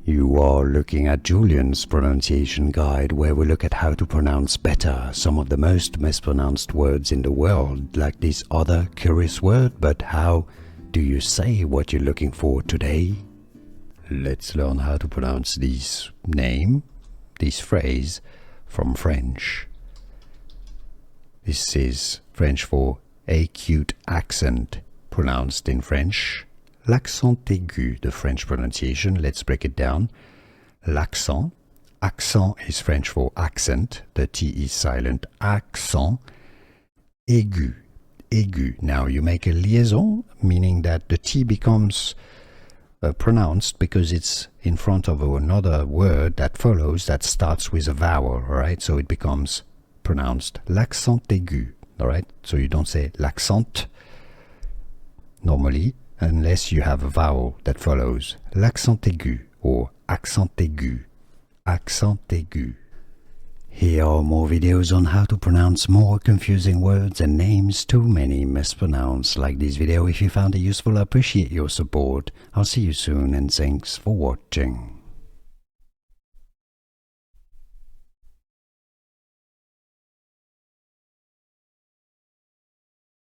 You are looking at Julian's pronunciation guide, where we look at how to pronounce better some of the most mispronounced words in the world, like this other curious word. But how do you say what you're looking for today? Let's learn how to pronounce this name, this phrase from French. This is French for acute accent, pronounced in French. L'accent aigu, the French pronunciation. Let's break it down. L'accent. Accent is French for accent. The T is silent. Accent. Aigu. Aigu. Now you make a liaison, meaning that the T becomes pronounced because it's in front of another word that follows that starts with a vowel, right? So it becomes pronounced l'accent aigu, all right? So you don't say l'accent normally, unless you have a vowel that follows. L'accent aigu or accent aigu. Accent aigu. Here are more videos on how to pronounce more confusing words and names too many mispronounced. Like this video if you found it useful. I appreciate your support. I'll see you soon and thanks for watching.